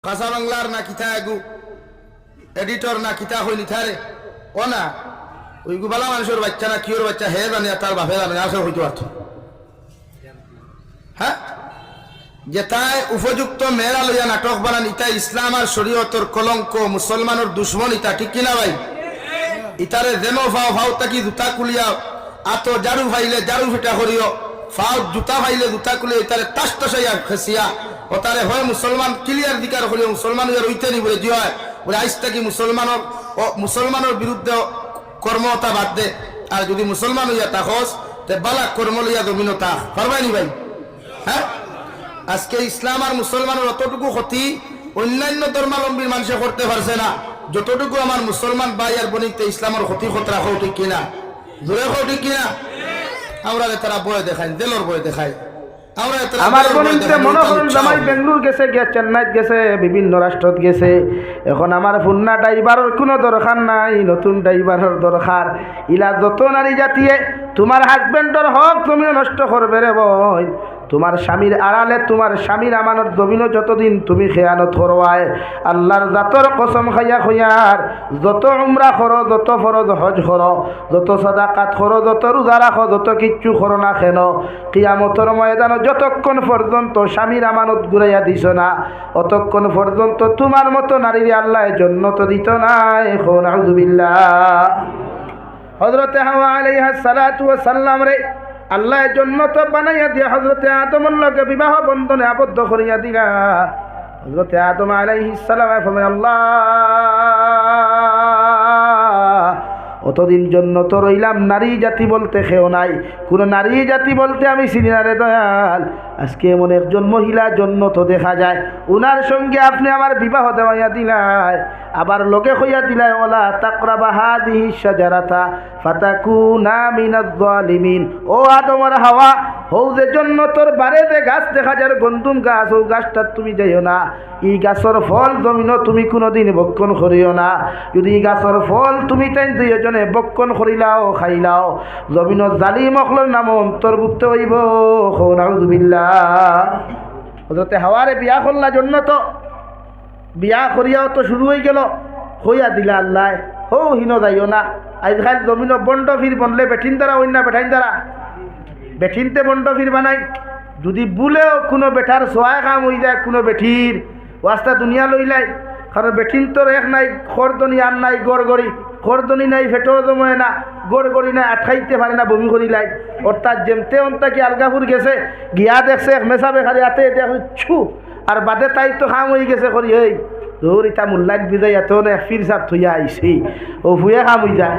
কাঁচা বাংলার না কিতা এগু এডিটর না কিতা হইলি থারে ও না ওই গুবালা মানুষের বাচ্চা না কিওর বাচ্চা হে জানে তার বাপে জানে আসলে হইতে পারত হ্যাঁ যেটায় উপযুক্ত মেয়েরা লইয়া নাটক বানান ইটা ইসলাম আর শরীয়তর কলঙ্ক মুসলমানের দুশ্মন ইটা ঠিক কিনা ভাই ইতারে যেন ফাও ফাও তাকি জুতা কুলিয়া আতো জারু ভাইলে জারু ফিটা করিও ফাও জুতা ভাইলে জুতা কুলিয়া ইতারে তাস তসাইয়া খেসিয়া ও তারে হয় মুসলমান ক্লিয়ার দিকার করিও মুসলমান হইতে নি বলে জি হয় বলে আইস তাকি মুসলমানের বিরুদ্ধে কর্মতা বাদ দে আর যদি মুসলমান হইয়া তাকস তে বালা কর্ম লইয়া জমিন তা পারবাইনি ভাই হ্যাঁ আজকে ইসলাম আর মুসলমানের অতটুকু ক্ষতি অন্যান্য ধর্মাবলম্বীর মানুষে করতে পারছে না যতটুকু আমার মুসলমান ভাই আর বনিতে ইসলামের ক্ষতি খতরা হোক ঠিক কিনা জোরে হোক ঠিক কিনা আমরা তারা বয়ে দেখাই দেলর বয়ে দেখাই আমার বনিতে মনে করুন জামাই বেঙ্গলুর গেছে গিয়া চেন্নাইত গেছে বিভিন্ন রাষ্ট্রত গেছে এখন আমার ফুন্না ড্রাইভারের কোনো দরকার নাই নতুন ড্রাইভারের দরকার ইলা যত নারী জাতিয়ে তোমার হাজবেন্ডর হক তুমিও নষ্ট করবে রে বই তোমার স্বামীর আড়ালে তোমার স্বামীর আমানত জমিনও যতদিন তুমি খেয়ানত করবায় আল্লাহর জাতর কসম খাইয়া খইয়ার যত উমরা করো যত ফরজ হজ করো যত সাদাকাত করো যত রোজা রাখো যত কিচ্ছু করো না কেন কিয়ামতের ময়দানে যতক্ষণ পর্যন্ত স্বামীর আমানত ঘুরাইয়া দিছ না অতক্ষণ পর্যন্ত তোমার মতো নারীর আল্লাহ জান্নাত দিত না এখন আউযুবিল্লাহ হযরতে হাওয়া আলাইহিস সালাতু ওয়াস সালাম রে আল্লাহ জান্নাত বানাইয়া দিয়া হযরতে আদমের লগে বিবাহ বন্ধনে আবদ্ধ করিয়া দিলা হযরতে আদম আলাইহিস সালাম ফরমান আল্লাহ অতদিন জান্নাত রইলাম নারী জাতি বলতে কেউ নাই কোন নারী জাতি বলতে আমি চিনি না রে দয়াল আজকে এমন একজন মহিলা জান্নাত দেখা যায় উনার সঙ্গে আপনি আমার বিবাহ দেওয়াইয়া দিলাই আবার লোকে কইয়া দিলাই ওলা তাকরাবা হাদিহি শাজারাতা ফাতাকুনা মিনাজ জালিমিন ও আদম আর হাওয়া হও যে জান্নাতের বারে যে গাছ দেখা যায় গন্ধুম গাছ ও গাছটা তুমি যাইও না এই গাছের ফল জমিনও তুমি কোনোদিন ভক্ষণ করিও না যদি এই গাছের ফল তুমি তাই দুইজনে ভক্ষণ করিলাও খাইলাও জমিনত জালিম অখলর নাম অন্তর্ভুক্ত হইব নাউযুবিল্লাহ হযরতে হাওয়ারে বিয়া করলা জান্নাত বিয়া করিয়াও তো শুরু হয়ে গেল হইয়া দিলা আল্লাহ হো হিনো যাইও না আজকাল জমিন বন্ড ফির বনলে বেঠিন দ্বারা অন্য বেঠাইন দ্বারা বেঠিনতে বন্ড ফির বানাই যদি বুলেও কোনো বেঠার সোয়ায় কাম হয়ে যায় কোনো বেঠির ওয়াস্তা দুনিয়া লইলাই কারণ বেঠিন তোর এক নাই খরদনি আর নাই গড়গড়ি খরদনি নাই ফেটেও জমে না গড়গড়ি নাই আটকাইতে পারে না বমি করিলাই অর্থাৎ যেমতে অন্তা কি আলগাপুর গেছে গিয়া দেখছে মেসা বেখারি হাতে এটা ছু আর বাদে তাই তো কাম হয়ে গেছে করি এই তোর ইটা মুল্লাইট বিজাই এত না ফির সাপ থইয়া আইসি ও ভুয়ে কাম হয়ে যায়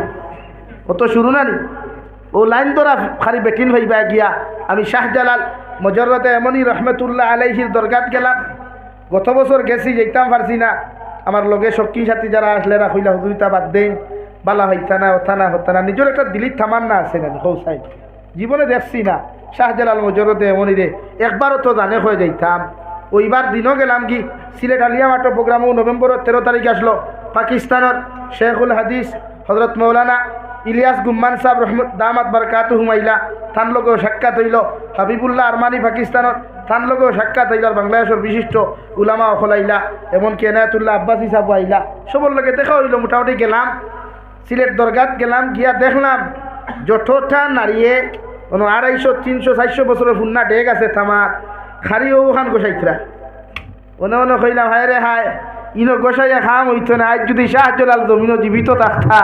অত শুরু না নি ও লাইন ধরা খালি বেটিন ভাইবা গিয়া আমি শাহজালাল মজরতে এমনই রহমতুল্লাহ আলাইহির দরগাত গেলাম গত বছর গেছি যেতাম পারছি না আমার লগে সক্ষী সাথী যারা আসলে রাখইলা হুজুরিতা বাদ দেন বালা হইতা না ওথা না হতা না নিজের একটা দিলির থামান্না আছে না কৌসাই জীবনে দেখছি না শাহজালাল মজরতে এমনই রে একবারও তো জানে হয়ে যাইতাম ওইবার দিনও গেলাম কি সিলেট আলিয়া মাটো প্রোগ্রামও নভেম্বরের 13 তারিখ আসলো পাকিস্তানের শেখুল হাদিস হজরত মৌলানা ইলিয়াস গুম্মান সাহেব রহমত দামাত বারকাতু হুমাইলা থান লগেও সাক্ষাৎ হইল হাবিবুল্লাহ আরমানি পাকিস্তানের থান লগেও সাক্ষাৎ হইল বাংলাদেশের বিশিষ্ট উলামা অখলাইলা এমনকি এনায়তুল্লাহ আব্বাসি সাহেব আইলা সবর লগে দেখা হইল মোটামুটি গেলাম সিলেট দরগাত গেলাম গিয়া দেখলাম যতটা নারীয়ে 250 300 400 বছরের ফুন্না ডেক আছে থামার খারিও ওখান গোসাইতরা অনে কইলাম হায় রে হায় ইনো গোসাইয়া খাম হইতো না আজ যদি শাহজালাল জমিনও জীবিত থাকতা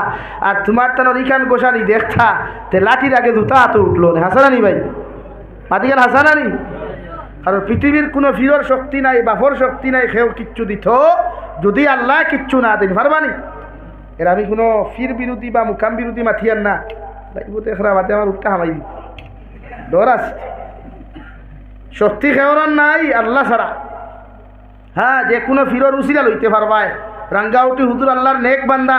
আর তোমার তানোর ইখান গোসানি দেখতা তে লাঠির আগে জুতা হাতে উঠলো না হাসানানি ভাই পাতিকাল হাসানানি কারণ পৃথিবীর কোনো ফিরর শক্তি নাই বাফর শক্তি নাই সেও কিচ্ছু দিত যদি আল্লাহ কিচ্ছু না দিন পারবানি এর আমি কোনো ফির বিরোধী বা মুকাম বিরোধী মাথিয়ার না দেখরা বাদে আমার উঠটা হামাই দিই ডর আছে শক্তি খেওয়ার নাই আল্লাহ ছাড়া হ্যাঁ যে কোনো ফিরর উসিলা লইতে পারবায় রাঙ্গাউটি হুজুর আল্লাহর নেক বান্দা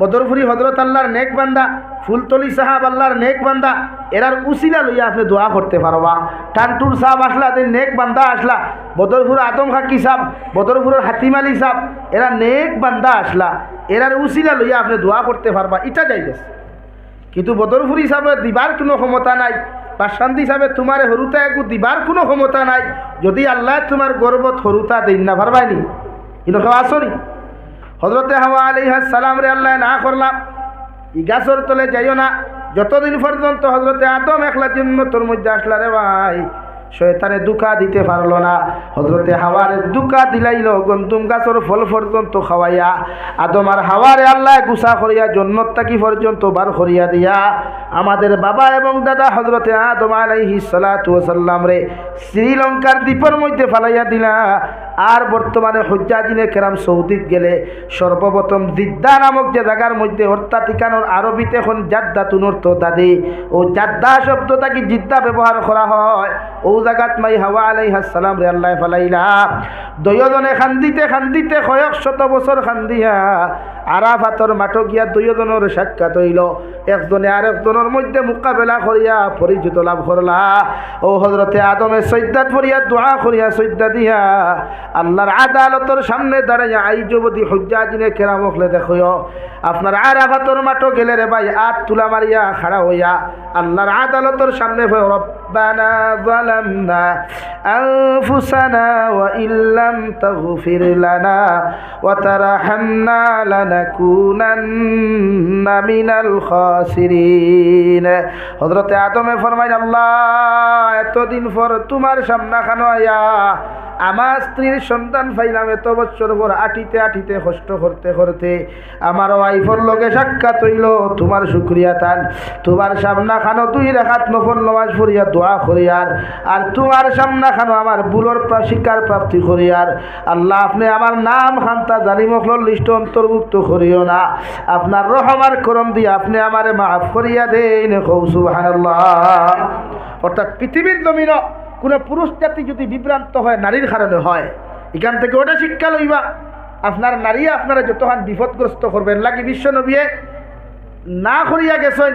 বদরপুরি হজরত আল্লাহর নেক বান্দা ফুলতলি সাহাব আল্লাহর নেক বান্দা এরার উসিলা লইয়া আপনি দোয়া করতে পারবা টানটুর সাহাব আসলা যে নেক বান্দা আসলা বদরপুর আদম খাকি সাহেব বদরপুরের হাতিম আলী সাহেব এরা নেক বান্দা আসলা এরার উসিলা লইয়া আপনি দোয়া করতে পারবা এটা যাইতেছে কিন্তু বদরপুর হিসাবে দিবার কোনো ক্ষমতা নাই বা শান্তি হিসাবে তোমার হরুতা একু দিবার কোনো ক্ষমতা নাই যদি আল্লাহ তোমার গর্বত হরুতা দিন না পারবাইনি কিন্তু কেউ আসনি হজরতে হাওয়া আলাইহিস সালাম রে আল্লাহ না করলাম ই গাছর তলে যাইও না যতদিন পর্যন্ত হজরতে আদম একলা জিন্নতর মধ্যে আসলা রে ভাই শয়তানে দুকা দিতে পারলো না হজরতে হাওয়ারে দুকা দিলাইল গন্তুম গাছর ফল পর্যন্ত খাওয়াইয়া আদম আর হাওয়ারে আল্লাহ গুসা করিয়া জন্নত তাকি পর্যন্ত বার করিয়া দিয়া আমাদের বাবা এবং দাদা হজরতে আদম আলাইহিস সালাতু ওয়াস সালাম রে শ্রীলঙ্কার দ্বীপের মধ্যে ফালাইয়া দিলা আর বর্তমানে হুজ্জাজিনে কেরাম সৌদিত গেলে সর্বপ্রথম জিদ্দা নামক যে জায়গার মধ্যে অর্থাৎ ঠিকানোর আরবিতে এখন জাদ্দা তুনর্থ দাদি ও জাদ্দা শব্দটা কি জিদ্দা ব্যবহার করা হয় ও জায়গাত মাই হাওয়া আলাইহিস সালাম রে আল্লাহ ফালাইলা দুইজনে খান্দিতে খান্দিতে কয়েক শত বছর খান্দিয়া আরাফাতর মাঠে গিয়া দুইজনের সাক্ষাৎ হইল একজনে আরেকজনের মধ্যে মোকাবেলা করিয়া পরিচিত লাভ করলা ও হজরতে আদমে সৈদ্দাত করিয়া দোয়া করিয়া সৈদ্দা দিয়া আল্লাহর আদালতর সামনে দাঁড়াইয়া আইজবদি হুজ্জাজিনে কেরাম হলে দেখো আপনার আরাফাতর মাঠে গেলে রে ভাই আত তুলা মারিয়া খাড়া হইয়া আল্লাহর আদালতর সামনে রব্বানা যালামনা আনফুসানা ওয়া ইল্লাম তাগফির লানা ওয়া তারহামনা লানাকুনান্না মিনাল খাসিরিন হযরতে আদমে ফরমাইন আল্লাহ এতদিন পর তোমার সামনে খানো আয়া আমার স্ত্রীর সন্তান পাইলাম এত বছর পর আটিতে আটিতে কষ্ট করতে করতে আমার ওয়াইফর লগে সাক্ষাৎ হইল তোমার শুকরিয়া তান তোমার সামনা খানো দুই রাকাত নফল নামাজ পড়িয়া দোয়া করিয়ার আর তোমার সামনা খানো আমার ভুলর শিকার প্রাপ্তি করিয়ার আল্লাহ আপনি আমার নাম খান্তা জালিমখলর লিস্ট অন্তর্ভুক্ত করিও না আপনার রহমার করম দিয়ে আপনি আমারে মাফ করিয়া দেন সুবহানাল্লাহ অর্থাৎ পৃথিবীর জমিন কোনো পুরুষ জাতি যদি বিভ্রান্ত হয় নারীর কারণে হয় এখান থেকে ওটা শিক্ষা লইবা আপনার নারী আপনারা যতক্ষণ বিপদগ্রস্ত করবেন লাগি বিশ্ব নবীয়ে না করিয়া গেছেন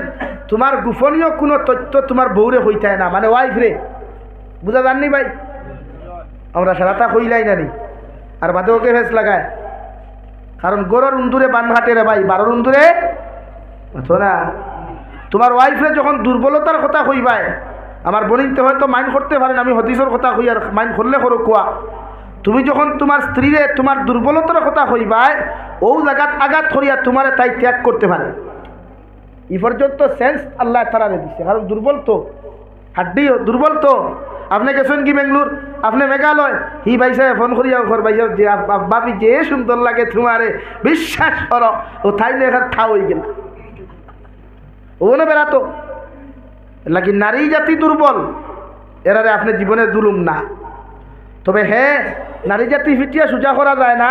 তোমার গোপনীয় কোনো তথ্য তোমার বউরে হইতায় না মানে ওয়াইফ রে বুঝা জাননি ভাই আমরা সারাটা হইলাই নানি আর বাদে ওকে ফেস লাগায় কারণ গরুর উন্দুরে বান হাটে রে ভাই বারোর উন্দুরে বুঝছো না তোমার ওয়াইফরে যখন দুর্বলতার কথা কইবায় আমার বনিতে হয়তো মাইন্ড করতে পারেন আমি হদিসের কথা কই আর মাইন্ড করলে করো কোয়া তুমি যখন তোমার স্ত্রীরে তোমার দুর্বলতার কথা কইবায় ও জায়গাত আঘাত করিয়া তোমারে তাই ত্যাগ করতে পারে এই পর্যন্ত সেন্স আল্লাহ তারারে দিচ্ছে কারণ দুর্বল তো হাড্ডিও দুর্বল তো আপনি গেছেন কি বেঙ্গলোর আপনি মেঘালয় হি ভাই সাহেব ফোন করিয়া ঘর ভাই সাহেব যে বাবি যে সুন্দর লাগে তোমারে বিশ্বাস করো ও তাই এখানে থা হয়ে গেল ও না বেড়াতো লাগি নারী জাতি দুর্বল এরারে আপনি জীবনে জুলুম না তবে হ্যাঁ নারী জাতি ফিটিয়া সোজা করা যায় না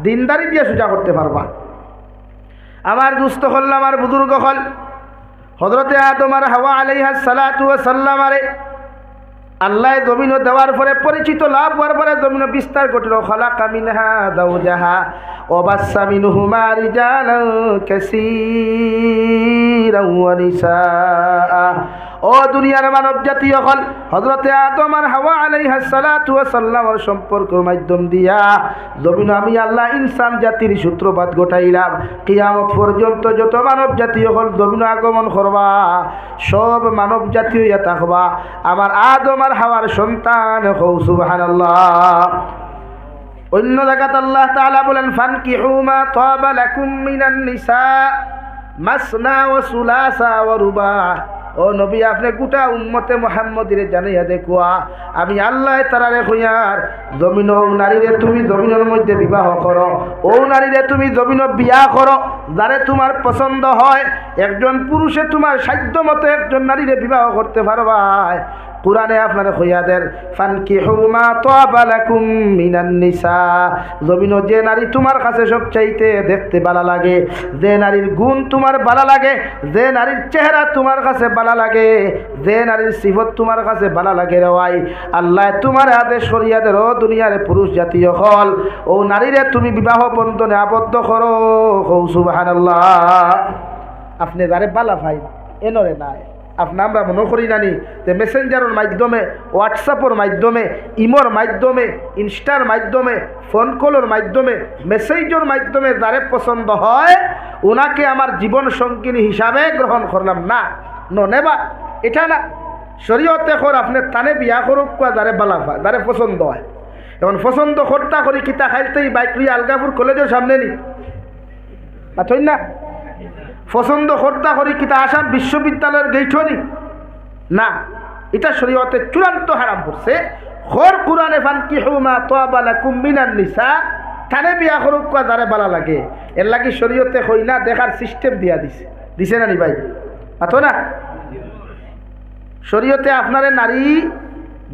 দিনদারি দিয়ে সোজা করতে পারবা আমার দুস্থ হল আমার বুজুর্গ হল হজরতে আদম আর হাওয়া আলাইহিস সালাতু ওয়াস সালাম আরে আল্লাহ জমিন দেওয়ার পরে পরিচিত লাভ হওয়ার পরে জমিন বিস্তার ঘটল খালাকা মিনহা যাওজাহা ওয়া বাসসা মিনহুমা রিজালান কাসীরান ওয়া নিসা ও দুনিয়ার মানব জাতি হল হযরতে আদম আর হাওয়া আলাইহিস সালাতু ওয়াস সালামের সম্পর্কের মাধ্যম দিয়া জমিন আমি আল্লাহ ইনসান জাতির সূত্রপাত ঘটাইলাম কিয়ামত পর্যন্ত যত মানব জাতি হল জমিন আগমন করবা সব মানব জাতি হইয়া থাকবা আমার আদম আর হাওয়ার সন্তান হও সুবহানাল্লাহ অন্য জায়গাতে আল্লাহ তাআলা বলেন ফানকিহু মা তাবা লাকুম মিনান নিসা মাসনা ওয়া সুলাসা ওয়া রুবা ও নবী আপনি গোটা উম্মতে মুহাম্মদিরে জানাইয়া দেখুয়া আমি আল্লাহ তারারে কইয়ার জমিন ও নারীরে তুমি জমিনের মধ্যে বিবাহ করো ও নারীরে তুমি জমিন বিয়া করো যারে তোমার পছন্দ হয় একজন পুরুষে তোমার সাধ্য মতো একজন নারীরে বিবাহ করতে পারবা কুরআনে আপনারা কইয়াদের ফানকিহু মা তাবা লাকুম মিনান নিসা জমিন যে নারী তোমার কাছে সবচাইতে দেখতে ভালো লাগে যে নারীর গুণ তোমার ভালো লাগে যে নারীর চেহারা তোমার কাছে ভালো লাগে যে নারীর সিফত তোমার কাছে ভালো লাগে রে ভাই আল্লাহ তোমার আদেশ শরিয়াতের ও দুনিয়ার পুরুষ জাতীয় হল ও নারীরে তুমি বিবাহ বন্ধনে আবদ্ধ করো সুবহানাল্লাহ আপনি যারে বালা ভাই এনরে নাই আপনি আমরা মনে করি নানি যে মেসেঞ্জারের মাধ্যমে হোয়াটসঅ্যাপের মাধ্যমে ইমোর মাধ্যমে ইনস্টার মাধ্যমে ফোন কলের মাধ্যমে মেসেজের মাধ্যমে যারে পছন্দ হয় ওনাকে আমার জীবন সঙ্গিনী হিসাবে গ্রহণ করলাম না নেবা এটা না শরীয়তে কর আপনি তানে বিয়া করুক যারে বালা যারে পছন্দ হয় এখন পছন্দ হত্যা করি কিতা খাইতেই বাইক লইয়া আলগাপুর কলেজের সামনে নি আছই না পছন্দ হত্যা করি কিতা আসাম বিশ্ববিদ্যালয়ের গেইঠো নি না, এটা শরীয়তে চূড়ান্ত হারাম করছে। হর কুরআনে ফানকিহু মা তাবা লাকুম মিনান নিসা, থানে বিয়া করুক কোয়া যারে বালা লাগে, এর লাগি শরীয়তে হই না দেখার সিস্টেম দিয়া দিছে না নি ভাই আতো না? শরীয়তে আপনারে নারী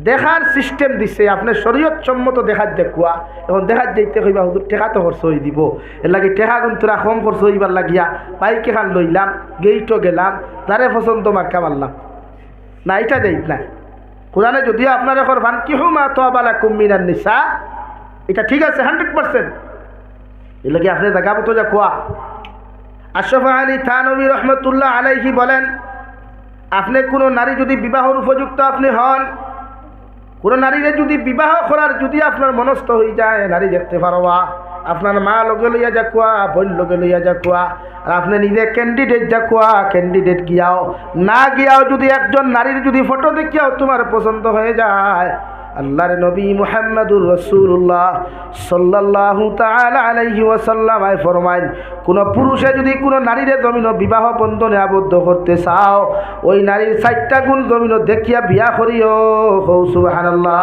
দেখার সিস্টেম দিছে, আপনার শরীয়ত সম্মত দেখার দেখুয়া। এখন দেখার যাইতে কইবা হুজুর টেকা তো খরচ হয়ে দিব, এর লাগে টেকা গুন্তরা কম খরচ হইবার লাগিয়া বাইকে খান লইলাম, গেইটো গেলাম, যারে পছন্দ মার্কা মারলাম না, এটা যাইত না। কোরআনে যদিও আপনার এখন ফানকিহু মা তাবা লাকুম মিনান নিসা, এটা ঠিক আছে 100%। এর লাগে আপনি জায়গা মতো যা কোয়া। আশরাফ আলী থানভী রহমতুল্লাহ আলাইহি বলেন, আপনি কোনো নারী যদি বিবাহর উপযুক্ত আপনি হন, কোনো নারীরে যদি বিবাহ করার যদি আপনার মনস্থ হয়ে যায়, নারী দেখতে পারবা, আপনার মা লগে লইয়া যা কোয়া, বোন লগে লইয়া যা কোয়া, আর আপনি নিজে ক্যান্ডিডেট যা কোয়া, ক্যান্ডিডেট গিয়াও না গিয়াও যদি একজন নারীর যদি ফটো দেখিয়াও তোমার পছন্দ হয়ে যায়, আল্লাহর নবী মুহাম্মদুর রাসূলুল্লাহ সাল্লাল্লাহু তাআলা আলাইহি ওয়াসাল্লাম ফরমাইন, কোন পুরুষে যদি কোনো নারীরে জমিন বিবাহ বন্ধনে আবদ্ধ করতে চাও, ওই নারীর 4টা গুণ জমিন দেখিয়া বিয়া করিও। সুবহানাল্লাহ।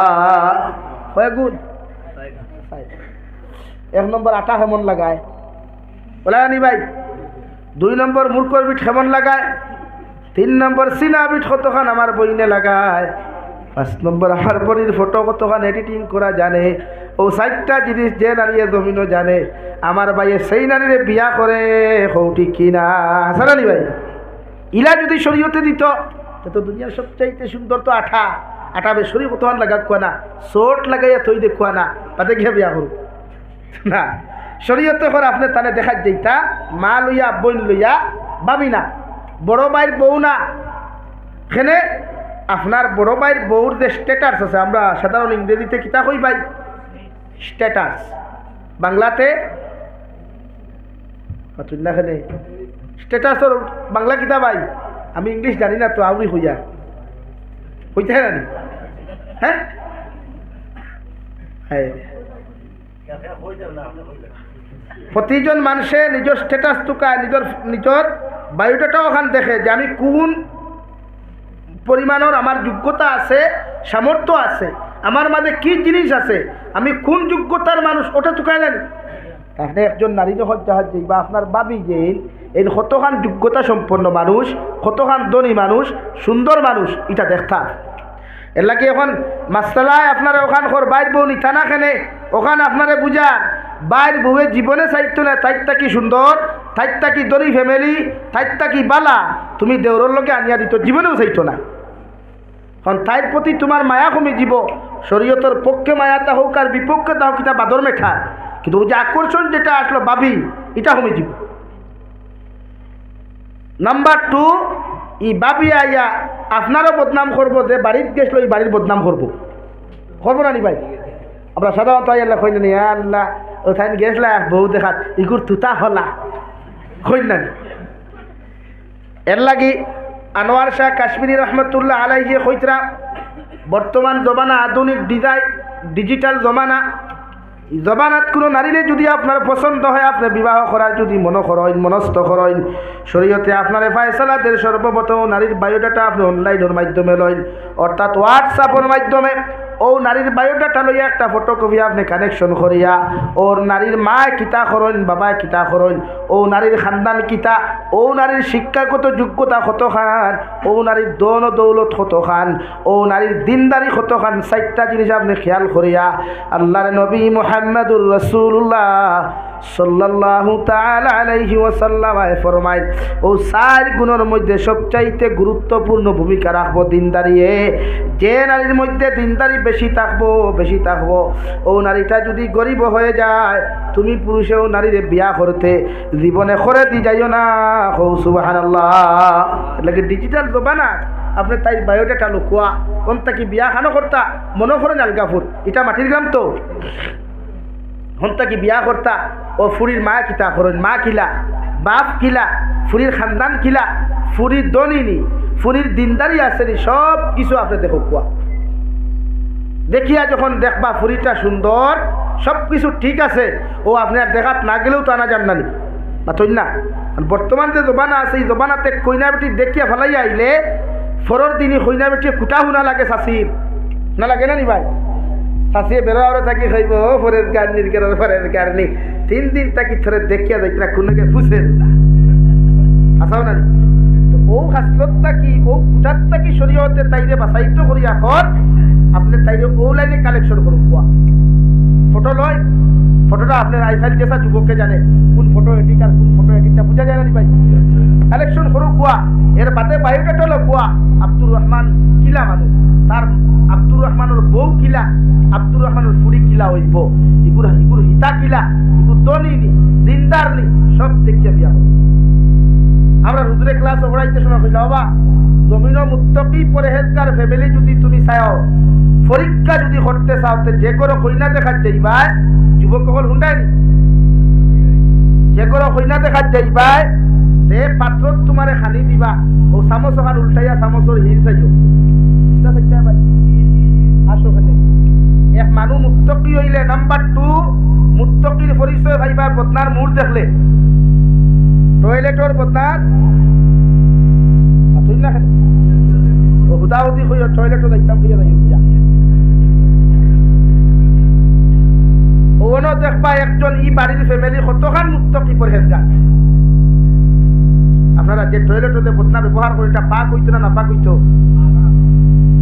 কয় গুণ? 1 নম্বর আটা কেমন লাগায় বলে নি ভাই, 2 নম্বর মূর্খর বিট কেমন লাগায়, 3 নম্বর সিনা বিট কতখান আমার বইনে লাগায়, 5 নম্বর আমার বড়ির ফটো কতখান এডিটিং করা জানে। ও 4টা জিনিস যে নারীয়ে জমিনও জানে, আমার ভাইয়ে সেই নারীরে বিয়া করে। কৌটি কিনা হাসানি ভাই, ইলা যদি শরীয়তে দিত তো দুনিয়ার সবচাইতে সুন্দর তো আটা বেশরি কতখান লাগা কোয়া না, চোট লাগাইয়া থই দেখুয়া না, তাতে গিয়ে বিয়া করুক না। শরীয়তে করে আপনি তাহলে দেখা যাইতা মা লইয়া বোন লইয়া ভাবি না, বড় ভাইয়ের বউ না, এখানে আপনার বড় ভাইয়ের বউর যে স্ট্যাটাস আছে, আমরা সাধারণ ইংরেজিতে কিতা কই ভাই স্ট্যাটাস, বাংলাতে স্ট্যাটাসর বাংলা কিতা ভাই, আমি ইংলিশ জানি না তো আউরি হইয়া হইতে জানি। হ্যাঁ প্রতিজন মানুষে নিজের স্ট্যাটাস টুকায়, নিজের বায়োডাটা ওখান দেখে যে আমি কোন পরিমাণের আমার যোগ্যতা আছে, সামর্থ্য আছে, আমার মাঝে কি জিনিস আছে, আমি কোন যোগ্যতার মানুষ, ওটা টুকায় জানি। আপনি একজন নারী যখন জাহাজ বা আপনার বাবি যে এই কতখান যোগ্যতা সম্পন্ন মানুষ, কতখান ধনী মানুষ, সুন্দর মানুষ, এটা দেখতা। এর লাগে এখন মাসালায় আপনারা ওখান কর বাইর বউ নিতা না খেনে, ওখান আপনারে বুঝা বাইর বউয়ে জীবনে চাইতো না, তাইতা কি সুন্দর, তাইতা কি ধনী ফ্যামিলি, তাইতা কি বালা, তুমি দেওরের লোকে আনিয়া দিত জীবনেও চাইতো না। কারণ তাইর প্রতি তোমার মায়া কমে যাব। শরীয়তের পক্ষে মায়াটা হোক আর বিপক্ষে তা হোক, এটা বাদর মেঠা, কিন্তু ওই যে আকর্ষণ যেটা আসলো ভাবি, এটা কমে যাব। নাম্বার 2, ই ভাবি আইয়া আপনারও বদনাম করবো, যে বাড়ির গেছিল এই বাড়ির বদনাম করবো না নি ভাই? আমরা সাধারণত আল্লাহ কইলেন আল্লাহ ওখানে গেছিলা বউ দেখাত ইগুর তুতা হলা কইলেন। এর লাগি আনোয়ার শাহ কাশ্মীরি রহমতুল্লাহ আলাইহি কইতরা, বর্তমান জমানা আধুনিক ডিজিটাল জমানাত কোনো নারীরে যদি আপনার পছন্দ হয়, আপনি বিবাহ করার যদি মনস্থ করেন, শরীয়তে আপনার ফায়সালাদের সর্বপ্রথম নারীর বায়োডাটা আপনি অনলাইনের মাধ্যমে লইন, অর্থাৎ হোয়াটসঅ্যাপের মাধ্যমে ও নারীর বায়োডাটা লইয়া একটা ফটোকপি আপনি কানেকশন করিয়া, ওর নারীর মা কিতা করেন, বাবা কিতা করেন, ও নারীর খানদান কিতা, ও নারীর শিক্ষাগত যোগ্যতা কতখান, ও নারীর দন দৌলত কতখান, ও নারীর দিনদারি কতখান, 4টা জিনিস আপনি খেয়াল করিয়া আল্লাহর নবী মুহাম্মদুর রাসূলুল্লাহ সাল্লাল্লাহু তাআলা আলাইহি ওয়াসাল্লাম ফরমায়, ও 4 গুণের মধ্যে সবচাইতে গুরুত্বপূর্ণ ভূমিকা রাখবো দিনদারি। যে নারীর মধ্যে দিনদারি বেশি থাকবো, ও নারীটা যদি গরিব হয়ে যায়, তুমি পুরুষেও নারীরে বিয়া করতে জীবনে করে দি যাইও না। সুবহানাল্লাহ। লাগে ডিজিটাল জমানা আপনি তাই বায়োডাটা লুকুয়া, কোনটা কি বিয়া খানো করতা মনে করেন আলগাপুর, এটা মাটির গ্রাম তো, হন্তা কি বিয়া করতা ও ফুরির মা কিতা করেন, মা কিলা, বাপ কিলা, ফুরির খানদান কিলা, ফুরির দনিনি, ফুরির দিনদারি আসেনি, সব কিছু আপনি দেখো কুয়া। দেখিয়া যখন দেখবা ফুরিটা সুন্দর সব কিছু ঠিক আছে, ও আপনার দেখাত না গেলেও তো আনা যান না তৈন না। বর্তমান যে জবানা আছে এই জবানাতে কইনা বেটি দেখিয়া ফেলাইয়া আইলে ফরর দিনই কইনা বেটি কুটা শুনা লাগে শাসির না লাগে না নি ভাই? শাসিয়ে বেরোয়ারে থাকি খাইব ফরের গার্নির কেন ফরের গার্নি 3 দিন তাকি থরে দেখিয়া যাইতে না কোনকে বুঝেন না আসাও না। তো ও হাসলতটা কি ও কুটারটা কি শরীয়তে তাইরে বাসাইতো করিয়া কর আপনি তাইরে ও লাইনে কালেকশন করুন। ফটো লয়, ফটোটা আপনার আইফাইল যেসা যুবককে জানে কোন ফটো এডিট আর কোন ফটো এডিটটা বোঝা যায় না ভাই। কালেকশন করুক কুয়া এর বাদে বায়োডাটা হলো কুয়া আব্দুর রহমান কিলা মানুষ, তার আব্দুর রহমানের বউ কিলা, আব্দুর রহমানের ফুড়ি কিলা হইব, ইগুর হিতা কিলা, ইগুর দনি নি দিনদার নি সব দেখিয়া বিয়া হবে। আমরা হুজুরে ক্লাস পড়াইতে সময় কইলা বাবা জমিন মুত্তাকি পরহেজগার ফ্যামিলি যদি তুমি চাও পরীক্ষা যদি করতে চাও তো যে করো কইনা দেখার যাইবা যুবক সকল হুন্ডায়নি যে করো কইনা দেখার যাইবা যে পাত্র তোমারে খানি দিবা ও চামচ ওখান উল্টাইয়া চামচর হির চাইও আসো খানে এক মানুষ মুত্তাকি হইলে। নাম্বার 2 মুত্তাকির পরিচয় ভাইবা বদনার মুড় দেখলে টয়লেটর বদনার তুই না খানে ও হুদাহুদি হইয়া টয়লেটও যাইতাম হইয়া যাই ওনো দেখবা একজন ই বাড়ির ফ্যামিলি কতখান মুত্তাকি পরহেজগার। আপনারা যে টয়লেটে বদনা ব্যবহার করে এটা পাক হইতো না পাক হইতো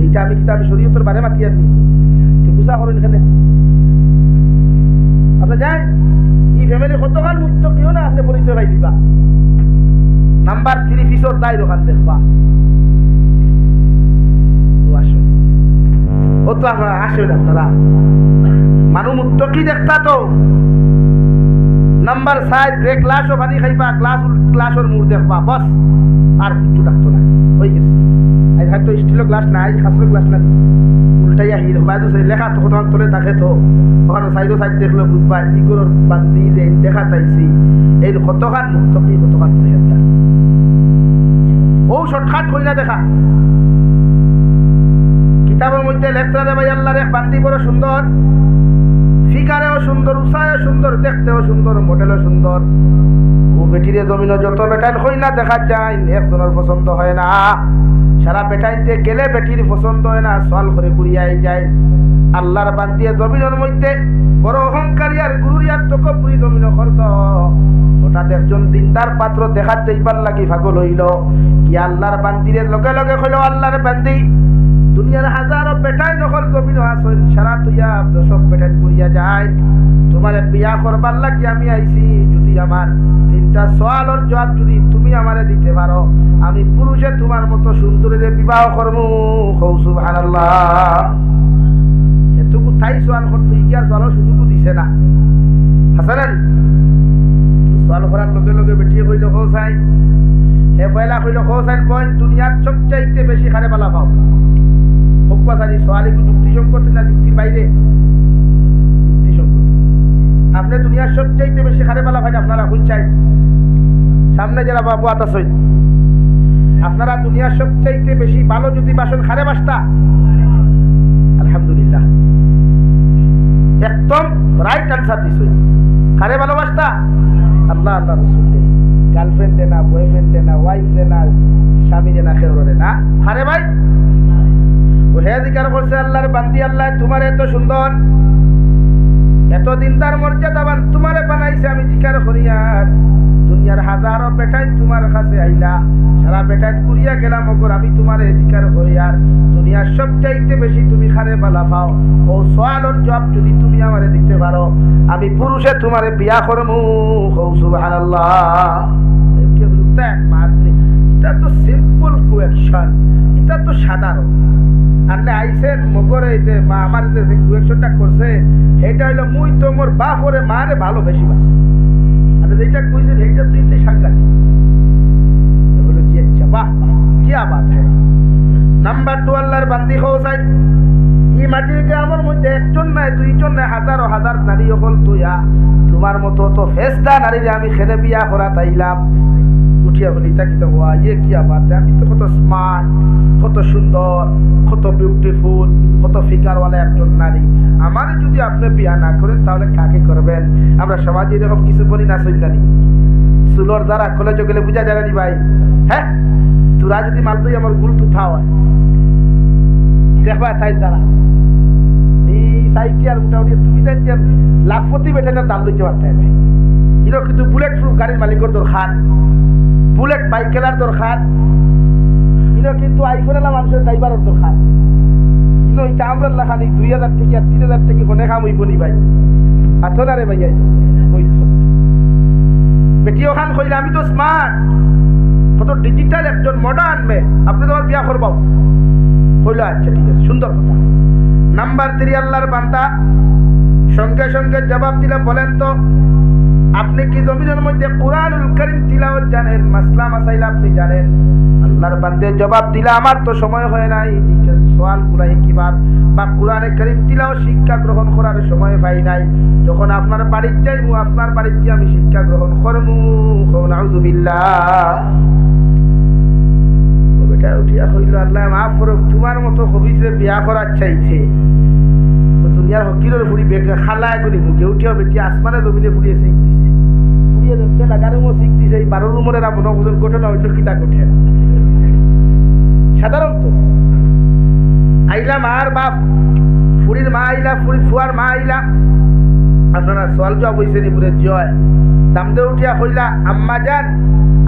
এইটা আমি কিতাবে শরীয়তের বারে মাতি আনি তো বুঝা করেন এখানে আপনারা যাই ই ফ্যামিলি কতখান মুত্তাকিও না আপনি পরিচয় পাই দিবা। নাম্বার 3 ফিসর দায় দোকান দেখবা ও আসো ও তো আপনারা আসেন আপনারা মানুষ মুত্তাকি দেখতা তো। নাম্বার 7 যে গ্লাসও পানি খাইবা গ্লাসের মুড় দেখবা বস আর কিছু দেখতো না হয়ে গেছে। আজ হয়তো স্টিলের গ্লাস নাই খাসের গ্লাস নাই উল্টাইয়া হিল বাইরে লেখা তো কতক্ষণ তোলে থাকে তো ওখানে সাইড দেখলে বুঝবা ইগুর বান্দি যে দেখা তাইছি এই কতখান মুত্তাকি কতখান পরহেজগার। ও শর্টকাট হই না দেখা কিতাবের মধ্যে লেখা ভাই আল্লাহর এক বান্দি বড় সুন্দর, ফিকারেও সুন্দর, উসায়ও সুন্দর, দেখতেও সুন্দর, মডেলও সুন্দর। ও বেটিরে জমিন যত বেটাইন হই না দেখা যায় একজনের পছন্দ হয় না। সারা বেটাইতে গেলে বেটির পছন্দ হয় না, সল করে ঘুরিয়াই যায়। আল্লাহর বান্দিয়ে জমিনের মধ্যে বড় অহংকারী আর গুরুরি আর তকব্বুরি জমিন করত। হঠাৎ একজন দিনদার পাত্র দেখার যাইবার লাগি পাগল হইল কি আল্লাহর বান্দিরে লগে লগে হইল আল্লাহর বান্দি দুনিয়ার হাজারো বেটাই নকল জমিন আসেন সারা তুইয়া সব বেটাই ঘুরিয়া যায়। তোমার বিয়া করবার লাগি আমি আইছি, যদি আমার 3টা সওয়ালের জবাব যদি তুমি আমারে দিতে পারো আমি পুরুষে তোমার মতো সুন্দরীর বিবাহ করবো। সুবহানাল্লাহ। এতটুকু তাই সওয়াল করতো ইকিয়ার সওয়ালও সুযোগ দিছে না হাসান সওয়াল করার লগে লগে বেটিয়ে কইল খোসাই হে পয়লা কইল খোসাইন বোন দুনিয়ার সবচাইতে বেশি খারে পালা পাও হকবাসারি সওয়ালি কি যুক্তিসঙ্গত না যুক্তির বাইরে? যুক্তিসঙ্গত। আপনি দুনিয়ার সবচাইতে বেশি খারে পালা ভাই আপনারা হুন চাই সামনে যারা বাবু আতাসই আপনারা দুনিয়ার সবচাইতে বেশি ভালো যদি বাসন খারে বাসতা আলহামদুলিল্লাহ একদম রাইট আনসার দিছই। খারে ভালোবাসতা আল্লাহ আল্লাহ রসুলকে, গার্লফ্রেন্ডে না, বয়ফ্রেন্ডে না, ওয়াইফে না, স্বামীরে না, খেউরে না, খারে ভাই ও হে জিকার করছে আল্লাহর বান্দি আল্লাহ তোমার এত সুন্দর এত দিনদার মর্যাদাবান তোমারে বানাইছে আমি জিকার করি আর দুনিয়ার হাজারো বেটাই তোমার কাছে আইলা সারা বেটাই ঘুরিয়া গেলাম ওপর আমি তোমার জিকার করি আর দুনিয়ার সবচাইতে বেশি তুমি খারে বালা পাও ও সওয়ালের জবাব যদি তুমি আমারে দিতে পারো আমি পুরুষে তোমারে বিয়া করমু। সুবহানাল্লাহ। এটা তো সিম্পল কোয়েকশন, এটা তো সাধারণ। আপনি আইসেন মগরে মা আমার যে কোয়েকশনটা করছে সেটা হইলো মুই তো মোর বাপ ওরে মারে ভালো বেশি বাস আর যেটা কইছেন সেইটা তুই তো সাংঘাতিক বলে কি আচ্ছা বাহ কি বাত হ্যাঁ। নাম্বার 2 আল্লাহর বান্দি খোসাই এই মাটির গ্রামের মধ্যে একজন নাই, দুইজন নাই, হাজারো হাজার নারী হল তুইয়া তোমার মতো তো ফেসদা নারীরে আমি খেলে বিয়া করা তাইলাম উঠিয়া বলি তা কি দেবো ইয়ে কি আবার আমি তো কত স্মার্ট, কত সুন্দর, কত বিউটিফুল, কত ফিগারওয়ালা একজন নারী, আমার যদি আপনি বিয়া না করেন তাহলে কাকে করবেন? আমরা সমাজে এরকম কিছু বলি না সৈদানি, চুলোর দ্বারা কলেজে গেলে বুঝা যাবে নি ভাই। হ্যাঁ, তোরা যদি মালতুই আমার গুল তুথা হয় দেখবা তাই দ্বারা এই সাইটি আর মোটামুটি তুমি যে লাখপতি বেটাটার দাম লইতে পারতে হবে। এগুলো কিন্তু বুলেট প্রুফ গাড়ির মালিকের দরকার, বুলেট বাইক খেলার দরকার, এগুলো কিন্তু আইফোন এলা মানুষের ড্রাইভারের দরকার। কিন্তু এটা আমরা লাখানি 2000 থেকে আর 3000 থেকে কোনে কাম হইব নি ভাই? আতো না রে ভাই, বেটিও খান কইলে আমি তো স্মার্ট, কত ডিজিটাল একজন মডার্ন মেয়ে, আপনি তো আমার বিয়া করবাও কইলো। আচ্ছা ঠিক আছে, সুন্দর কথা। নাম্বার 3 আল্লাহর বান্দা সঙ্গে সঙ্গে জবাব দিলে, বলেন তো আপনি কি জমিনের মধ্যে কুরআনুল কারীম তিলাওয়াত জানেন? মাসলা মাসাইল আপনি জানেন? আল্লাহর বান্দে জবাব দিলে, আমার তো সময় হয় নাই সওয়াল গুলাই কিবার বা কুরআনে কারীম তিলাওয়াত শিক্ষা গ্রহণ করার সময় পাই নাই। যখন আপনার বাড়িতে যাইবো, আপনার বাড়িতে আমি শিক্ষা গ্রহণ করবো। নাউযুবিল্লাহ। বেটা উঠিয়া কইল, আল্লাহ মাফ করুক, তোমার মতো হবিসে বিয়া করার চাইছে দুনিয়ার হকিরের ফুড়ি বেগে খালায় করি মুখে উঠিয়া বেটি আসমানে জমিনে ফুড়িয়ে শিখ দিছে, ফুড়িয়ে দেখতে লাগারও শিখ দিছে। এই 12 রুমের মনে করছেন ঘটনা হইল কিতা ঘটে। সাধারণত আইলা মার বাপ, ফুড়ির মা আইলা, ফুয়ার মা আইলা, আপনারা সোয়াল জবাব হয়েছে নি পুরে জয় দাম দিয়ে উঠিয়া কইলা, আম্মা জান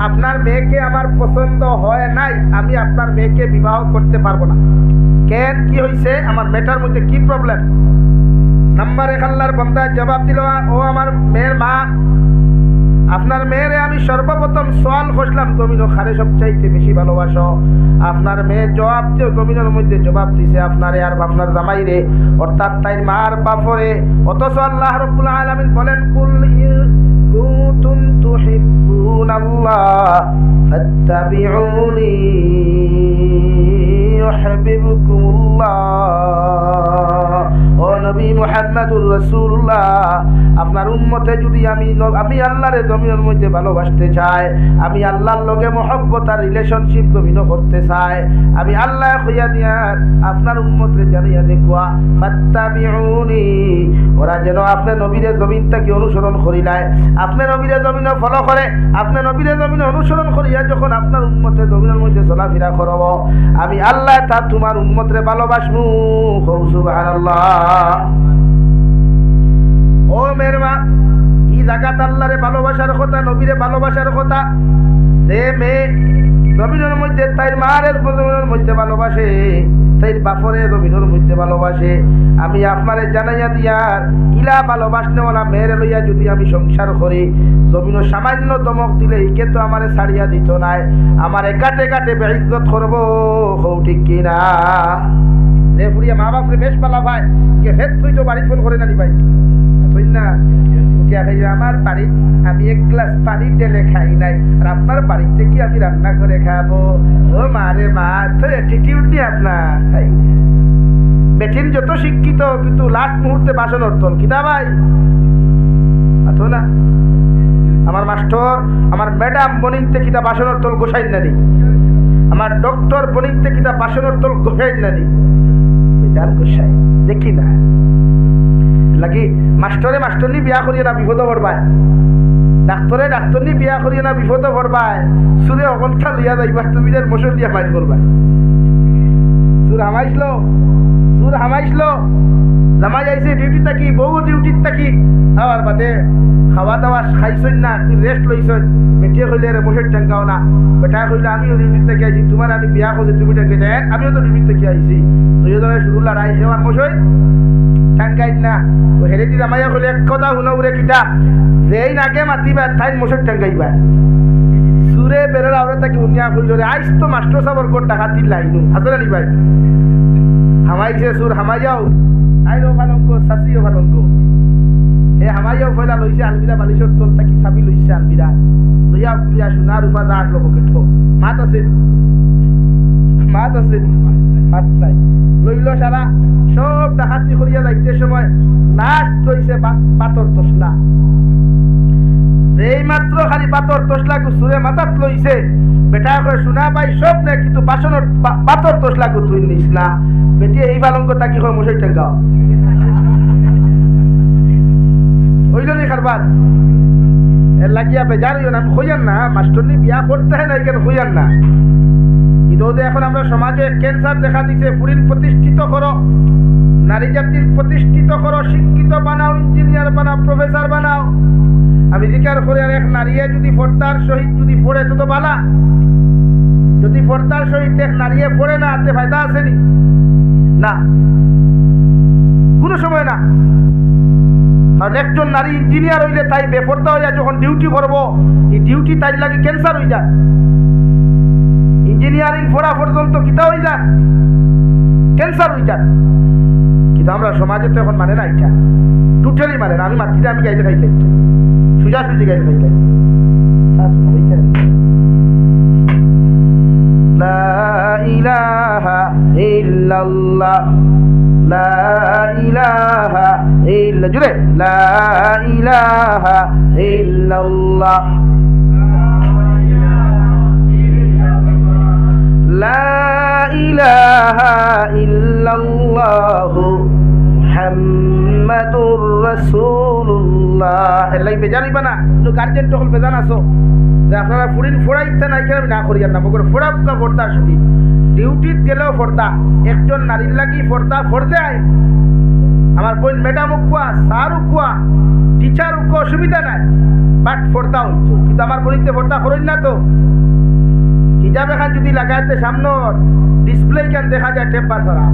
আপনার মেয়েকে আমার পছন্দ হয় নাই, আমি আপনার মেয়েকে বিবাহ করতে পারবো না। কেন, কি হয়েছে? আমার মেয়েটার মধ্যে কি প্রবলেম? নাম্বার 1 আল্লাহর বান্দা জবাব দিল, ও আমার মেয়ের মা, আপনার মেয়েরে আমি সর্বপ্রথম সোয়াল করলাম জমিন খারে সবচাইতে বেশি ভালোবাসো। আপনার মেয়ে জবাব দিয়ে জমিনের মধ্যে জবাব দিছে আপনারে আর আপনার জামাই রে, অর্থাৎ তাই মার বাপরে। অথচ আল্লাহ রাব্বুল আলামিন বলেন, কুল কুনতুম তুহিব্বুনাল্লাহ ফাত্তাবিউনি ইউহিব্বুকুমুল্লাহ। ও নবী মুহাম্মদুর রাসূলুল্লাহ, আপনার উম্মতে যদি আমি আল্লাহরে জমিনের মধ্যে ভালোবাসতে চাই, আমি আল্লাহর লগে মহব্বত আর রিলেশনশিপ জমিন করতে চাই, আমি আল্লাহ কইয়া দিয়ার আপনার উম্মতরে জানিয়া দেখুয়া ফাত্তাবিউনি, ওরা যেন আপনি নবীরে জমিন থেকে অনুসরণ করিলায়, আপনি নবীরে জমিনে ফলো করে, আপনি নবীরে জমিনে অনুসরণ করিয়া যখন আপনার উম্মতে জমিনের মধ্যে চলাফেরা করব, আমি আল্লাহ তা তোমার উম্মতরে ভালোবাসবো। সুবহানাল্লাহ। ও মেয়ের মা, এই জায়গাত আল্লাহরে ভালোবাসার কথা, নবীরে ভালোবাসার কথা। যে মেয়ে জমিনের মধ্যে তাই মারে জমিনের মধ্যে ভালোবাসে, তাই বাপরে জমিনের মধ্যে ভালোবাসে, আমি আপনারে জানাইয়া দিয়ার ইলা ভালোবাসনেওয়ালা মেয়ের লইয়া যদি আমি সংসার করি, জমিনের সামান্য দমক দিলে ইকে তো আমারে ছাড়িয়া দিত নাই, আমারে কাটে কাটে বেইজ্জত করবো। ঠিক কিনা? যে ফুরিয়া মা বাপরে বেশ পালা ভাই কে ফের তুই তো বাড়ি ফোন করে না নি ভাই তুই না উঠিয়া খাই, আমার বাড়ি আমি 1 গ্লাস পানি ঢেলে খাই নাই, আর আপনার বাড়িতে কি আমি রান্না করে খাবো? ও মারে মা, তো অ্যাটিটিউড নেই আপনার। বেটিন যত শিক্ষিত কিন্তু লাস্ট মুহূর্তে বাসনের তল কিতা ভাই আতো না। আমার মাস্টার, আমার ম্যাডাম বনিতে কিতা বাসনের তল গোসাই নানি, আমার ডক্টর বনিতে কিতা বাসনের তল গোসাই নানি, ডাল গোসাই দেখি না লাগি। মাস্টরে মাস্টরনি বিয়া করিয়ে না বিপদ পড়বায়, ডাক্তরে ডাক্তরনি বিয়া করিয়ে না বিপদ পড়বায়, সুরে অকলটা লইয়া যাইবা, তুমি যার মশর দিয়া মারি করবা। সুর হামাইছিল জামাই যাইছে ডিউটি থাকি, বউ ডিউটির থাকি, আবার বাদে খাওয়া দাওয়া খাইছই না, রেস্ট লইছই। বেটিয়ে কইলে রে মশর টাঙ্গাও না, বেটা কইলে আমিও ডিউটির থেকে আইছি, তোমার আমি বিয়া করছি, তুমি টাঙ্গে দেখ আমিও তো ডিউটির থেকে আইছি, দুইজনের শুরু লড়াই সেবার মশই টাঙ্গাই না। ও হেরেদি জামাইয়া কইলে এক কথা শুনো উরে কিতা, যেই নাকে মাতিবা তাই মশর টাঙ্গাইবা। সুরে বেরোর আওরে তাকে উনিয়া কইল রে, আইস তো মাস্টার সাহেবের কোট ডাকাতির লাইনু হাজার আলী ভাই হামাইছে সুর হামাইয়াও আইনও ভালঙ্গ সাসিও ভালঙ্গ। এ হামাইয়াও ফয়লা লইছে আলমিরা বালিশর তল তাকি চাবি লইছে আলমিরা লইয়া খুলিয়া সোনা রূপা যা আটলো পকেট মাত আছে মাত নাই লইল সারা সব ডাকাতি করিয়া যাইতে সময় লাস্ট রইছে পাথর তসলা। এই মাত্র খালি পাথর তসলা সুরে মাথাত লইছে বেটা কয় শোনা ভাই সব নে কিন্তু বাসনের পাথর তসলা তুই নিস না বেটি এই বালঙ্গ তাকি কয় মশাই টেঙ্গাও হইল নি খারবার এর লাগিয়া বেজার হইও না আমি হইয়ান না মাস্টরনি বিয়া করতে হয় না এখানে হইয়ান না কিন্তু এখন আমরা সমাজে ক্যান্সার দেখা দিছে পুরিন প্রতিষ্ঠিত করো নারী জাতির প্রতিষ্ঠিত করো শিক্ষিত বানাও ইঞ্জিনিয়ার বানাও প্রফেসর বানাও আমি জিজ্ঞাসা করি আর এক নারীয়ে যদি পর্দার সহিত যদি পড়ে তো বালা যদি পর্দার সহিত এক নারীয়ে পড়ে না হাতে ফায়দা আসেনি না কোনো সময় না কারণ একজন নারী ইঞ্জিনিয়ার হইলে তাই বেপর্দা হইয়া যখন ডিউটি করবো এই ডিউটি তাই লাগে ক্যান্সার হয়ে যায় ইঞ্জিনিয়ারিং পড়া পর্যন্ত কিতা হয়ে যায় ক্যান্সার হয়ে যায় কিন্তু আমরা সমাজে তো এখন মানে না এটা টোটালি মানে না আমি মাতৃতে আমি গাইতে খাইতে সুজা সুজি গাইতে খাইতে লা ইলাহা ইল্লাল্লাহ লা ইলাহা ইল্লা জুড়ে লা ইলাহা ইল্লাল্লাহ লা ইলাহা ইল্লাল্লাহ মুহাম্মাদুর রাসূলুল্লাহ এলাই বেজানিবা না তো গার্জেন তখন বেজান আছো যে আপনারা ফুরিন ফোড়াইতে নাই কেন আমি না করি আর না মগর ফোড়া বুকা পর্দা শুনি ডিউটিত গেলেও পর্দা একজন নারীর লাগি পর্দা ফর্দে আয় আমার বোন ম্যাডাম উকুয়া স্যার উকুয়া টিচার উকুয়া অসুবিধা নাই বাট পর্দা হইতো কিন্তু আমার বোনিতে পর্দা করেন না তো হিজাব এখান যদি লাগাইতে সামনে ডিসপ্লে কেন দেখা যায় টেম্পার করা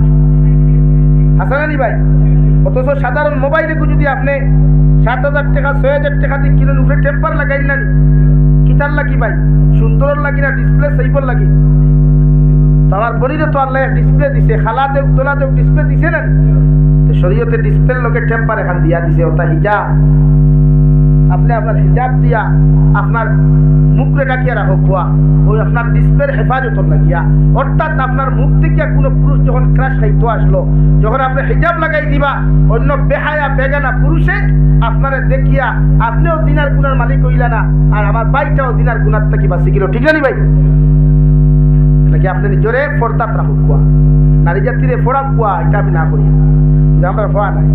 হাসানানি ভাই অথচ সাধারণ মোবাইলে যদি আপনি 7,000 টাকা 6,000 টাকা দিয়ে কিনেন উপরে টেম্পার লাগাই না কিতার লাগি ভাই সুন্দর লাগি না ডিসপ্লে সেইবর লাগি আমার বলিরে তো আল্লাহ ডিসপ্লে দিছে খালা দেব দোলা দেব ডিসপ্লে দিছে না তো শরীয়তে ডিসপ্লে লোকে টেম্পার এখান দিয়া দিছে ওটা হিজাব আপনি আপনার হিজাব দিয়া আপনার মুখরে ডাকিয়া রাখো খোয়া ওই আপনার ডিসপ্লের হেফাজত লাগিয়া অর্থাৎ আপনার মুখ থেকে কোনো পুরুষ যখন ক্রাশ খাইতো আসলো যখন আপনি হিজাব লাগাই দিবা অন্য বেহায়া বেগানা পুরুষে আপনারা দেখিয়া আপনিও দিনার গুনার মালিক হইলা না আর আমার ভাইটাও দিনার গুনার থেকে বাঁচি গেল ঠিক জানি ভাই নাকি আপনি নিজরে ফর্দাত রাখুক কোয়া নারী জাতিরে ফোড়া কোয়া এটা আমি না করি যে আমরা ফোয়া নাই